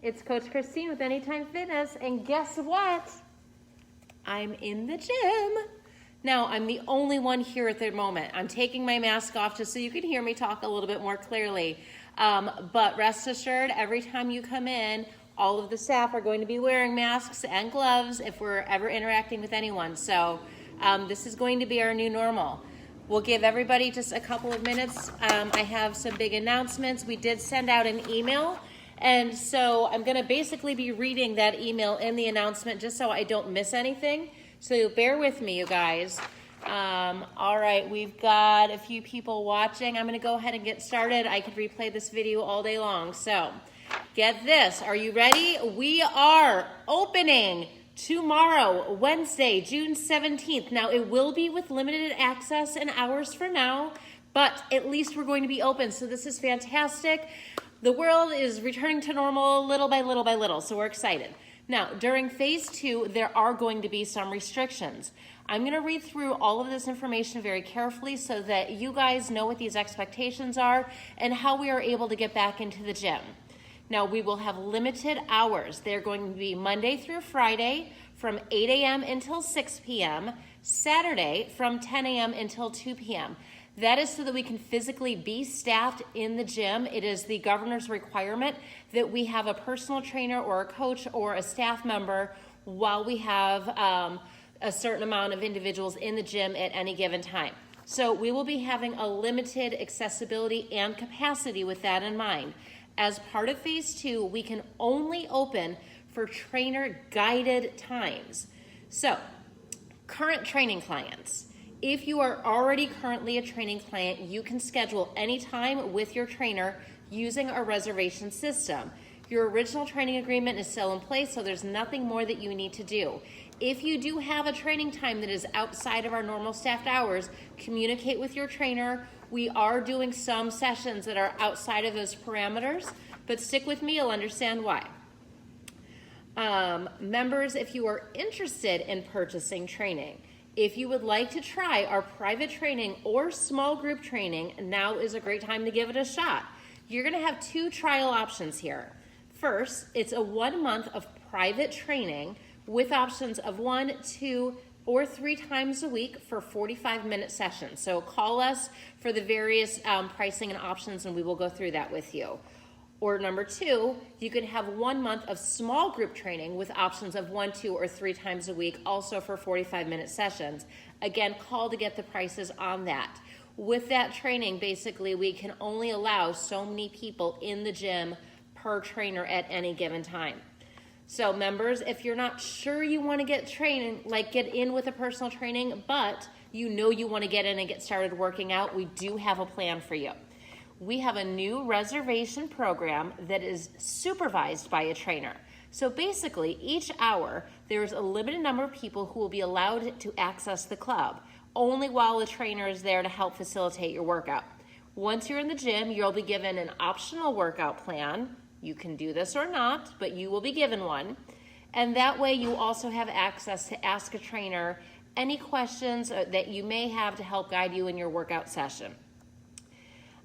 It's Coach Christine with Anytime Fitness, and guess what? I'm in the gym. Now, I'm the only one here at the moment. I'm taking my mask off just so you can hear me talk a little bit more clearly. But rest assured, every time you come in, all of the staff are going to be wearing masks and gloves if we're ever interacting with anyone. So this is going to be our new normal. We'll give everybody just a couple of minutes. I have some big announcements. We did send out an email, and so I'm going to basically be reading that email in the announcement just so I don't miss anything. So bear with me, you guys. All right, we've got a few people watching. I'm going to go ahead and get started. I could replay this video all day long. So get this. Are you ready? We are opening tomorrow, Wednesday, June 17th. Now, it will be with limited access and hours for now, but at least we're going to be open. So this is fantastic. The world is returning to normal little by little by little, so we're excited. Now, during phase 2, there are going to be some restrictions. I'm going to read through all of this information very carefully so that you guys know what these expectations are and how we are able to get back into the gym. Now, we will have limited hours. They're going to be Monday through Friday from 8 a.m. until 6 p.m., Saturday from 10 a.m. until 2 p.m. That is so that we can physically be staffed in the gym. It is the governor's requirement that we have a personal trainer or a coach or a staff member while we have a certain amount of individuals in the gym at any given time. So we will be having a limited accessibility and capacity with that in mind. As part of phase 2, we can only open for trainer guided times. So, current training clients. If you are already currently a training client, you can schedule any time with your trainer using our reservation system. Your original training agreement is still in place, so there's nothing more that you need to do. If you do have a training time that is outside of our normal staffed hours, communicate with your trainer. We are doing some sessions that are outside of those parameters, but stick with me, you'll understand why. Members, if you are interested in purchasing training, if you would like to try our private training or small group training, now is a great time to give it a shot. You're going to have 2 trial options here. First, it's a 1 month of private training with options of 1, 2, or 3 times a week for 45-minute sessions. So call us for the various pricing and options, and we will go through that with you. Or number 2, you can have 1 month of small group training with options of 1, 2, or 3 times a week, also for 45-minute sessions. Again, call to get the prices on that. With that training, basically, we can only allow so many people in the gym per trainer at any given time. So members, if you're not sure you want to get training, like get in with a personal training, but you know you want to get in and get started working out, we do have a plan for you. We have a new reservation program that is supervised by a trainer. So basically, each hour, there's a limited number of people who will be allowed to access the club, only while the trainer is there to help facilitate your workout. Once you're in the gym, you'll be given an optional workout plan. You can do this or not, but you will be given one. And that way you also have access to ask a trainer any questions that you may have to help guide you in your workout session.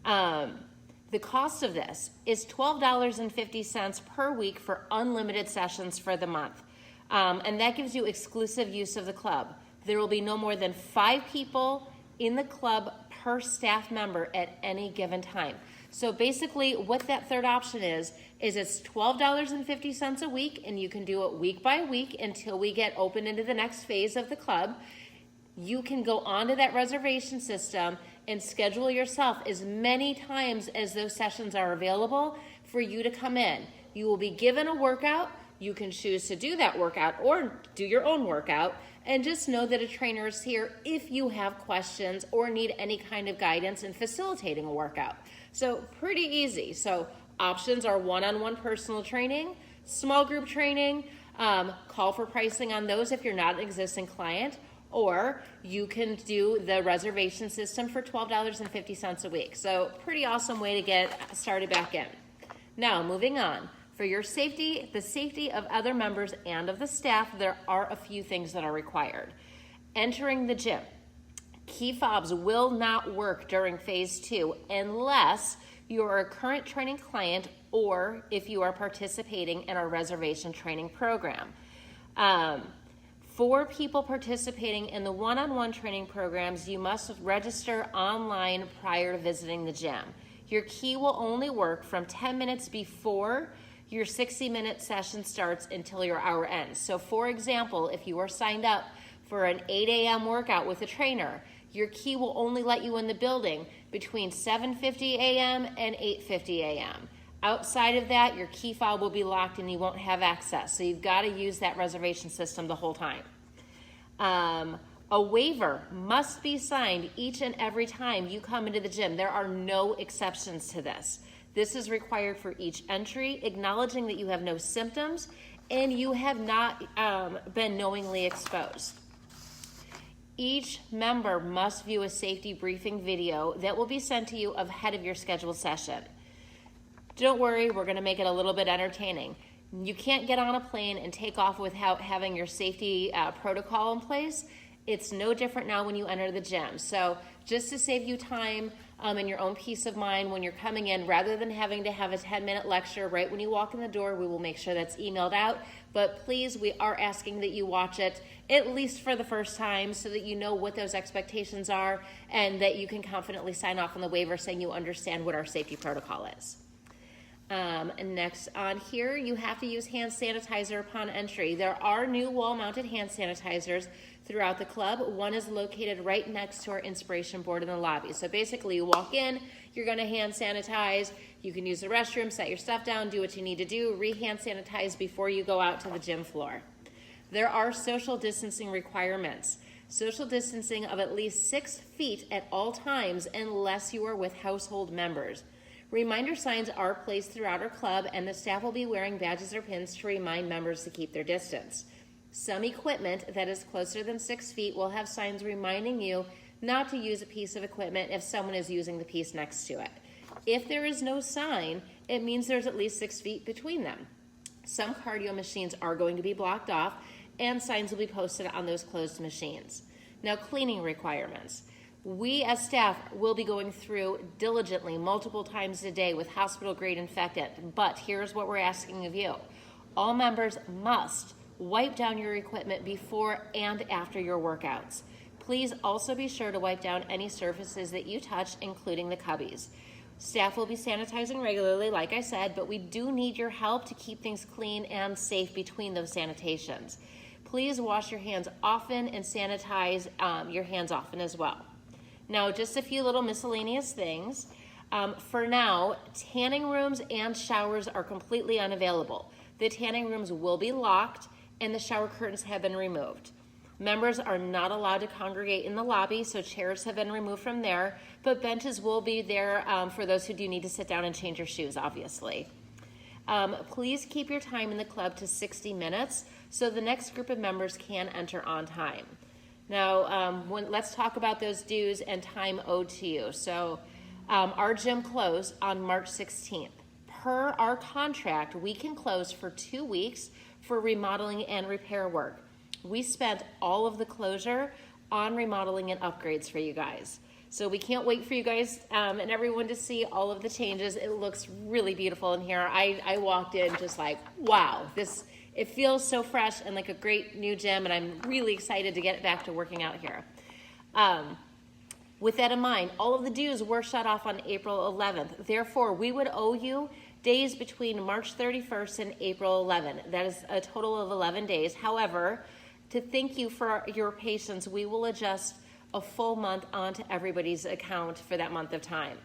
The cost of this is $12.50 per week for unlimited sessions for the month. And that gives you exclusive use of the club. There will be no more than 5 people in the club per staff member at any given time. So basically what that third option is it's $12.50 a week, and you can do it week by week until we get open into the next phase of the club. You can go onto that reservation system and schedule yourself as many times as those sessions are available for you to come in. You will be given a workout. You can choose to do that workout or do your own workout, and just know that a trainer is here if you have questions or need any kind of guidance in facilitating a workout. So pretty easy. So options are one-on-one personal training, small group training, call for pricing on those if you're not an existing client, or you can do the reservation system for $12.50 a week. So pretty awesome way to get started back in. Now, moving on. For your safety, the safety of other members and of the staff, there are a few things that are required. Entering the gym. Key fobs will not work during phase 2 unless you are a current training client, or if you are participating in our reservation training program. For people participating in the one-on-one training programs, you must register online prior to visiting the gym. Your key will only work from 10 minutes before your 60-minute session starts until your hour ends. So for example, if you are signed up for an 8 a.m. workout with a trainer, your key will only let you in the building between 7:50 a.m. and 8:50 a.m. Outside of that, your key fob will be locked and you won't have access. So you've got to use that reservation system the whole time. A waiver must be signed each and every time you come into the gym. There are no exceptions to this. This is required for each entry, acknowledging that you have no symptoms and you have not been knowingly exposed. Each member must view a safety briefing video that will be sent to you ahead of your scheduled session. Don't worry, we're going to make it a little bit entertaining. You can't get on a plane and take off without having your safety protocol in place. It's no different now when you enter the gym. So just to save you time and your own peace of mind when you're coming in, rather than having to have a 10-minute lecture right when you walk in the door, we will make sure that's emailed out. But please, we are asking that you watch it at least for the first time so that you know what those expectations are and that you can confidently sign off on the waiver saying you understand what our safety protocol is. And next on here, you have to use hand sanitizer upon entry. There are new wall-mounted hand sanitizers throughout the club. One is located right next to our inspiration board in the lobby. So basically you walk in, you're going to hand sanitize. You can use the restroom, set your stuff down, do what you need to do, re-hand sanitize before you go out to the gym floor. There are social distancing requirements. Social distancing of at least 6 feet at all times unless you are with household members. Reminder signs are placed throughout our club, and the staff will be wearing badges or pins to remind members to keep their distance. Some equipment that is closer than 6 feet will have signs reminding you not to use a piece of equipment if someone is using the piece next to it. If there is no sign, it means there's at least 6 feet between them. Some cardio machines are going to be blocked off, and signs will be posted on those closed machines. Now, cleaning requirements. We as staff will be going through diligently multiple times a day with hospital-grade infectant, but here's what we're asking of you. All members must wipe down your equipment before and after your workouts. Please also be sure to wipe down any surfaces that you touch, including the cubbies. Staff will be sanitizing regularly, like I said, but we do need your help to keep things clean and safe between those sanitations. Please wash your hands often and sanitize your hands often as well. Now, just a few little miscellaneous things. For now, tanning rooms and showers are completely unavailable. The tanning rooms will be locked and the shower curtains have been removed. Members are not allowed to congregate in the lobby, so chairs have been removed from there, but benches will be there for those who do need to sit down and change your shoes, obviously. Please keep your time in the club to 60 minutes so the next group of members can enter on time. Now, let's talk about those dues and time owed to you. So our gym closed on March 16th. Per our contract, we can close for 2 weeks for remodeling and repair work. We spent all of the closure on remodeling and upgrades for you guys. So we can't wait for you guys and everyone to see all of the changes. It looks really beautiful in here. I walked in just like, wow, it feels so fresh and like a great new gym, and I'm really excited to get back to working out here. With that in mind, all of the dues were shut off on April 11th. Therefore, we would owe you days between March 31st and April 11th. That is a total of 11 days. However, to thank you for your patience, we will adjust a full month onto everybody's account for that month of time.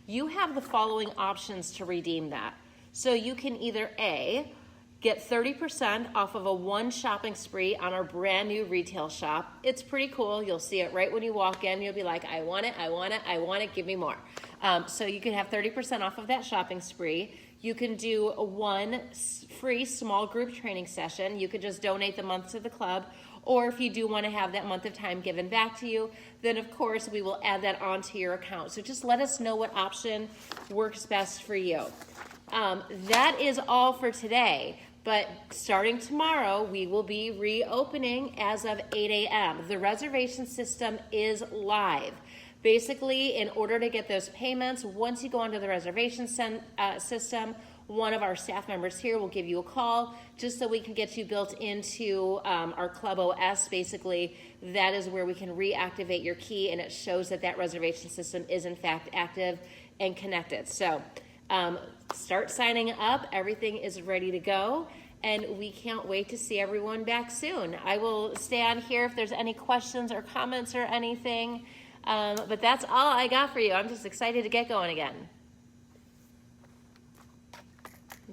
You have the following options to redeem that. So you can either A, get 30% off of a one shopping spree on our brand new retail shop. It's pretty cool. You'll see it right when you walk in. You'll be like, I want it, I want it, I want it, give me more. So you can have 30% off of that shopping spree. You can do one free small group training session. You could just donate the month to the club. Or if you do want to have that month of time given back to you, then of course we will add that onto your account. So just let us know what option works best for you. That is all for today. But starting tomorrow, we will be reopening as of 8 a.m. The reservation system is live. Basically, in order to get those payments, once you go onto the reservation system, one of our staff members here will give you a call just so we can get you built into our Club OS. Basically, that is where we can reactivate your key, and it shows that that reservation system is in fact active and connected. So start signing up. Everything is ready to go, and we can't wait to see everyone back soon. I will stay on here if there's any questions or comments or anything. But that's all I got for you. I'm just excited to get going again.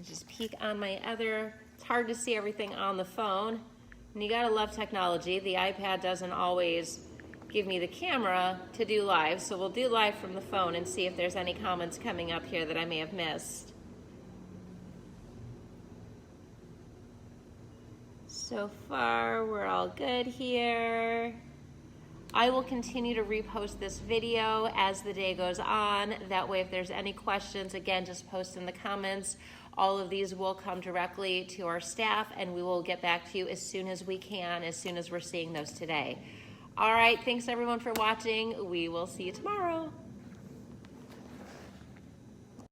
Just peek on my other, it's hard to see everything on the phone. And you gotta love technology. The iPad doesn't always give me the camera to do live, so we'll do live from the phone and see if there's any comments coming up here that I may have missed. So far, we're all good here. I will continue to repost this video as the day goes on. That way, if there's any questions, again, just post in the comments. All of these will come directly to our staff, and we will get back to you as soon as we can, as soon as we're seeing those today. All right, thanks everyone for watching. We will see you tomorrow.